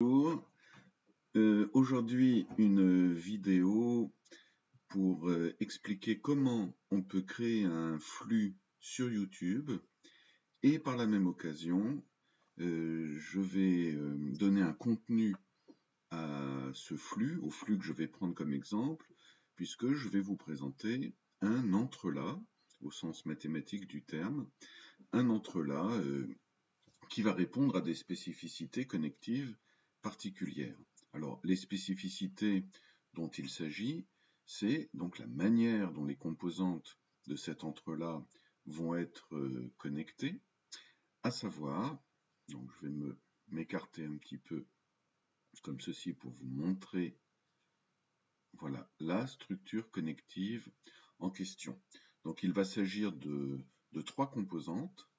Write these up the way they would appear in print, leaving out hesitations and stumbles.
Bonjour. Aujourd'hui, une vidéo pour expliquer comment on peut créer un flux sur YouTube et par la même occasion, je vais donner un contenu à ce flux, au flux que je vais prendre comme exemple, puisque je vais vous présenter un entrelac, au sens mathématique du terme, un entrelac qui va répondre à des spécificités connectives particulières. Alors, les spécificités dont il s'agit, c'est donc la manière dont les composantes de cet entrelac vont être connectées, à savoir, donc je vais m'écarter un petit peu comme ceci pour vous montrer voilà, la structure connective en question. Donc il va s'agir de trois composantes,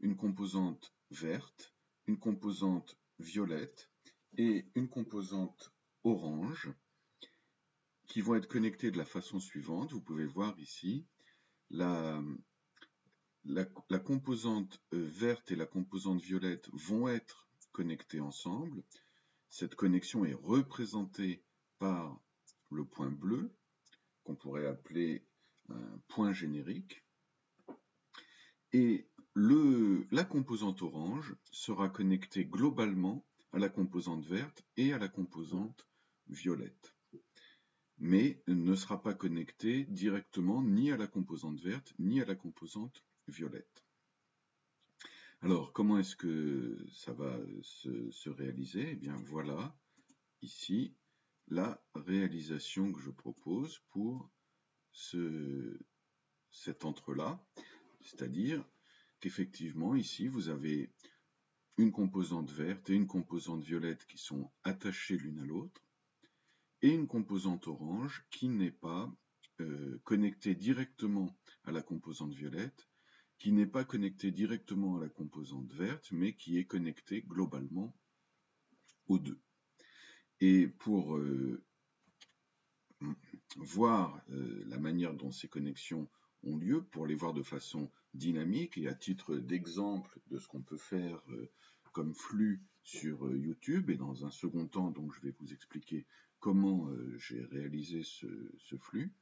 une composante verte, une composante violette et une composante orange qui vont être connectées de la façon suivante. Vous pouvez voir ici la composante verte et la composante violette vont être connectées ensemble. Cette connexion est représentée par le point bleu, qu'on pourrait appeler un point générique. Et la composante orange sera connectée globalement à la composante verte et à la composante violette, mais ne sera pas connectée directement ni à la composante verte ni à la composante violette. Alors, comment est-ce que ça va se réaliser? Eh bien, voilà, ici, la réalisation que je propose pour cet entrelac, c'est-à-dire qu'effectivement, ici, vous avez une composante verte et une composante violette qui sont attachées l'une à l'autre, et une composante orange qui n'est pas connectée directement à la composante violette, qui n'est pas connectée directement à la composante verte, mais qui est connectée globalement aux deux. Et pour voir la manière dont ces connexions ont lieu, pour les voir de façon dynamique, et à titre d'exemple de ce qu'on peut faire comme flux sur YouTube, et dans un second temps, donc, je vais vous expliquer comment j'ai réalisé ce flux.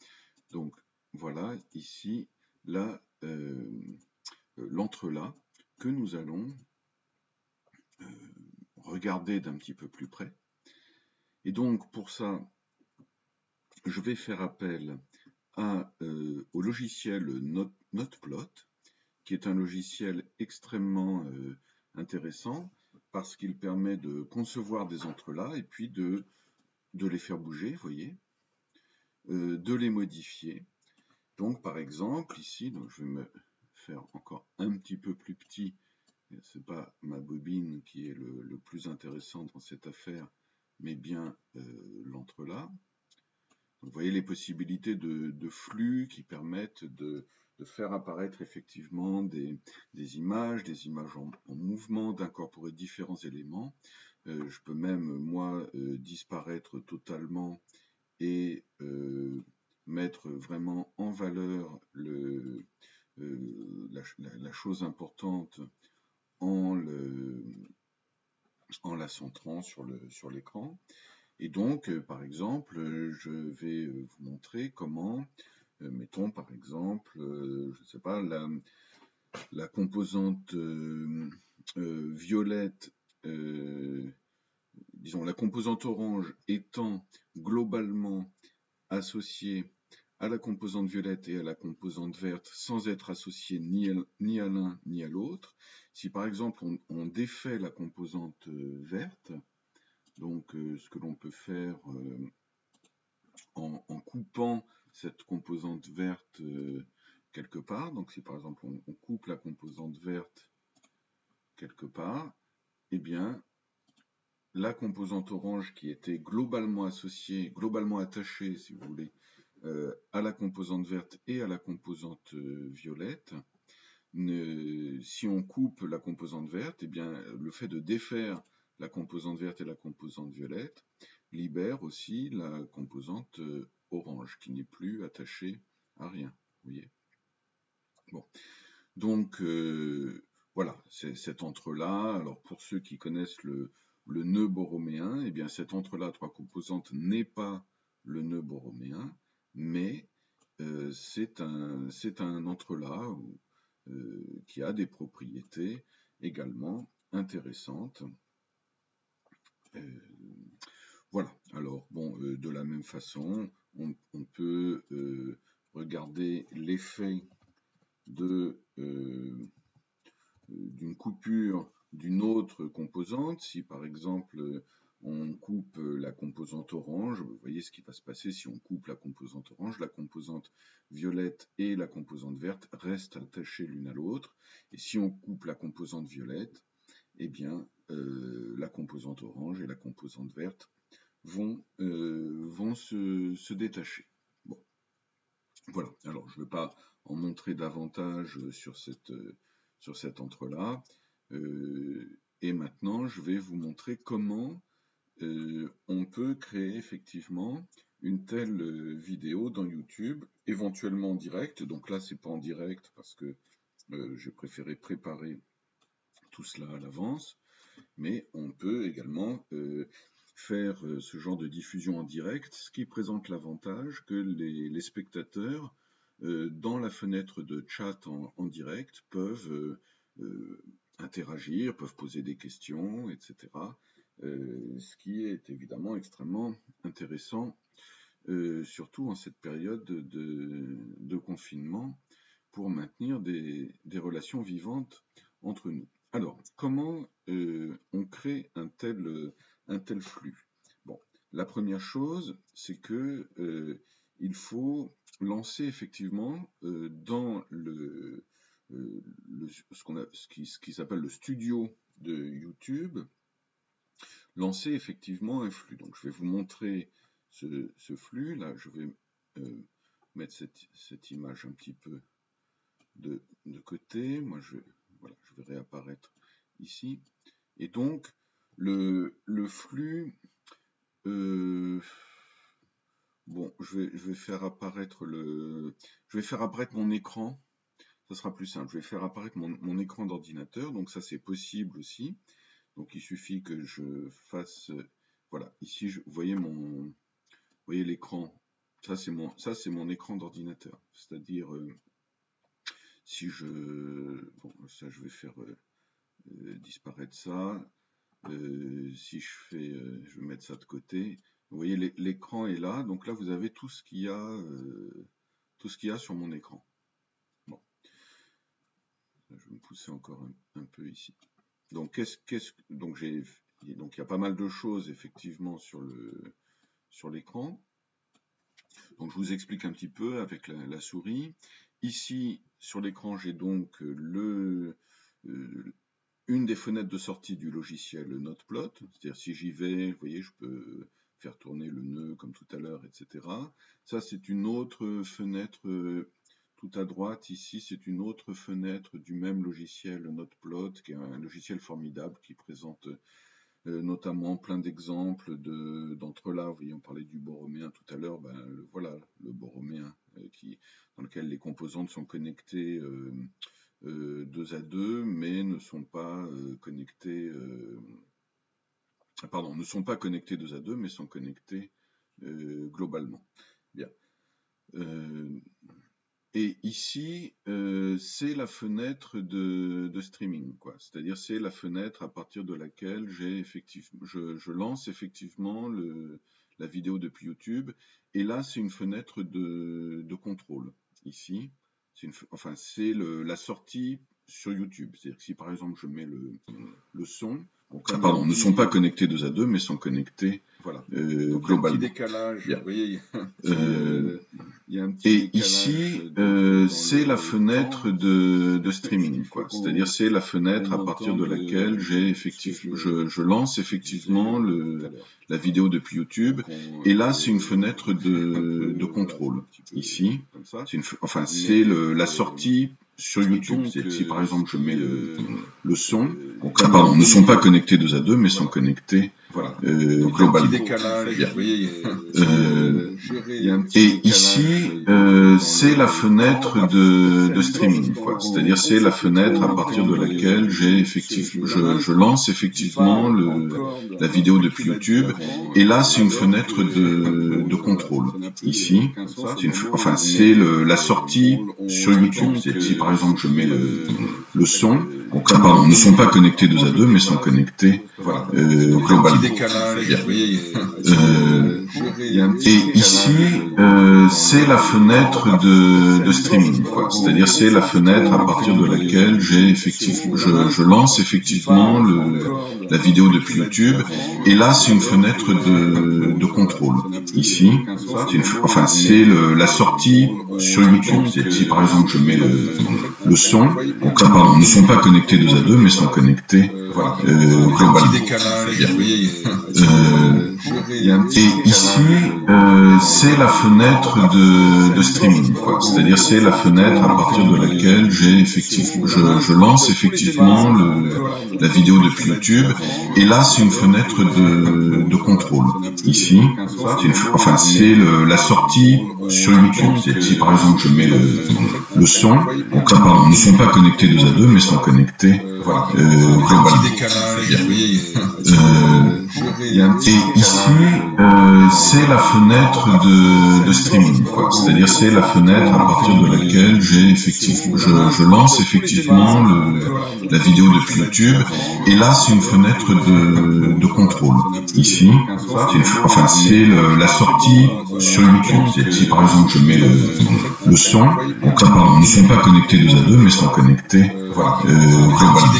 Donc voilà ici l'entrelac que nous allons regarder d'un petit peu plus près. Et donc pour ça, je vais faire appel au logiciel Notplot, qui est un logiciel extrêmement intéressant parce qu'il permet de concevoir des entrelacs et puis de les faire bouger, vous voyez, de les modifier. Donc par exemple ici, donc je vais me faire encore un petit peu plus petit, c'est pas ma bobine qui est le plus intéressant dans cette affaire, mais bien l'entrelac. Vous voyez les possibilités de flux qui permettent de faire apparaître effectivement des images en mouvement, d'incorporer différents éléments. Je peux même, moi, disparaître totalement et mettre vraiment en valeur la chose importante en la centrant sur l'écran. Et donc, par exemple, je vais vous montrer comment, mettons par exemple, je ne sais pas, la composante violette, disons la composante orange étant globalement associée à la composante violette et à la composante verte sans être associée ni à l'un ni à l'autre. Si par exemple on défait la composante verte, donc ce que l'on peut faire en coupant cette composante verte quelque part, donc si par exemple on coupe la composante verte quelque part, eh bien la composante orange qui était globalement associée, globalement attachée si vous voulez, à la composante verte et à la composante violette, si on coupe la composante verte, eh bien le fait de défaire la composante verte et la composante violette libère aussi la composante orange, qui n'est plus attachée à rien. Vous voyez ? Bon. Donc, voilà, c'est cet entrelac. Alors, pour ceux qui connaissent le le nœud borroméen, eh bien cet entrelac à 3 composantes n'est pas le nœud borroméen, mais c'est un entrelac qui a des propriétés également intéressantes. Voilà, alors bon, de la même façon, on peut regarder l'effet d'une coupure d'une autre composante. Si par exemple on coupe la composante orange, vous voyez ce qui va se passer si on coupe la composante orange, la composante violette et la composante verte restent attachées l'une à l'autre, et si on coupe la composante violette, eh bien la composante orange et la composante verte vont se détacher. Bon, voilà, alors je ne vais pas en montrer davantage sur cet entrelac, et maintenant je vais vous montrer comment on peut créer effectivement une telle vidéo dans YouTube, éventuellement en direct. Donc là c'est pas en direct parce que j'ai préféré préparer tout cela à l'avance, mais on peut également faire ce genre de diffusion en direct, ce qui présente l'avantage que les spectateurs, dans la fenêtre de chat en direct, peuvent interagir, peuvent poser des questions, etc. Ce qui est évidemment extrêmement intéressant, surtout en cette période de confinement, pour maintenir des relations vivantes entre nous. Alors, comment on crée un tel flux? Bon, la première chose, c'est que il faut lancer effectivement dans ce qui s'appelle le studio de YouTube, lancer effectivement un flux. Donc, je vais vous montrer ce flux. Là, je vais mettre cette image un petit peu de côté. Moi, voilà, je vais réapparaître ici. Et donc, le flux, bon, je vais faire apparaître mon écran. Ça sera plus simple. Je vais faire apparaître mon écran d'ordinateur. Donc ça, c'est possible aussi. Donc il suffit que je fasse, voilà, ici, vous voyez l'écran. Ça, c'est mon écran d'ordinateur. C'est-à-dire, si bon, ça, je vais faire disparaître ça. Si je vais mettre ça de côté. Vous voyez, l'écran est là. Donc là, vous avez tout ce qu'il y a sur mon écran. Bon. Je vais me pousser encore un peu ici. Donc, donc il y a pas mal de choses effectivement sur l'écran. Donc, je vous explique un petit peu avec la souris. Ici, sur l'écran, j'ai donc une des fenêtres de sortie du logiciel Notplot. C'est-à-dire, si j'y vais, vous voyez, je peux faire tourner le nœud comme tout à l'heure, etc. Ça, c'est une autre fenêtre. Tout à droite, ici, c'est une autre fenêtre du même logiciel Notplot, qui est un logiciel formidable qui présente notamment plein d'exemples d'entrelacs. Vous voyez, on parlait du borroméen tout à l'heure. Ben, voilà, le borroméen dans lequel les composantes sont connectées 2 à 2, mais ne sont pas connectées. Pardon, ne sont pas connectées 2 à 2, mais sont connectées globalement. Bien. Et ici, c'est la fenêtre de streaming, quoi. C'est-à-dire, c'est la fenêtre à partir de laquelle je lance effectivement la vidéo depuis YouTube. Et là, c'est une fenêtre de contrôle. Ici, c'est la sortie sur YouTube. C'est-à-dire que si par exemple je mets le son, pardon, ne sont pas connectés 2 à 2, mais sont connectés globalement. Un petit décalage, vous voyez, il y a un petit décalage. Et ici, c'est la fenêtre de streaming, quoi. C'est-à-dire, c'est la fenêtre à partir de laquelle je lance effectivement la vidéo depuis YouTube. Et là, c'est une fenêtre de contrôle. Ici, c'est la sortie sur YouTube. C'est-à-dire que si par exemple je mets le son, pardon, ne sont pas connectés 2 à 2, mais sont connectés Voilà. Donc un petit Globalement. décalage, vous voyez, Et ici, c'est la fenêtre de streaming, quoi. C'est-à-dire c'est la fenêtre à partir de laquelle je lance effectivement la vidéo depuis YouTube. Et là, c'est une fenêtre de contrôle. Ici, c'est la sortie sur YouTube. Si par exemple je mets le son, donc là, pardon, ne sont pas connectés 2 à 2, mais sont connectés globalement. Et ici, c'est la fenêtre de streaming, quoi. C'est-à-dire c'est la fenêtre à partir de laquelle je lance effectivement la vidéo depuis YouTube. Et là, c'est une fenêtre de contrôle. Ici, c'est la sortie sur YouTube. Si par exemple je mets le son, donc là, pardon, ne sont pas connectés 2 à 2, mais sont connectés globalement. Et ici, c'est la fenêtre de streaming, quoi. C'est-à-dire c'est la fenêtre à partir de laquelle je lance effectivement la vidéo depuis YouTube. Et là, c'est une fenêtre de contrôle. Ici, c'est la sortie sur YouTube. Si par exemple je mets le son, donc là, pardon, ne sont pas connectés 2 à 2, mais sont connectés globalement. Et ici, c'est la fenêtre de streaming, quoi. C'est-à-dire c'est la fenêtre à partir de laquelle je lance effectivement la vidéo depuis YouTube. Et là, c'est une fenêtre de contrôle. Ici, c'est la sortie sur YouTube. Si par exemple je mets le son, donc là, pardon, ne sont pas connectés 2 à 2, mais sont connectés globalement.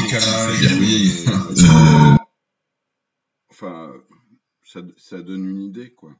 Enfin, ça donne une idée, quoi.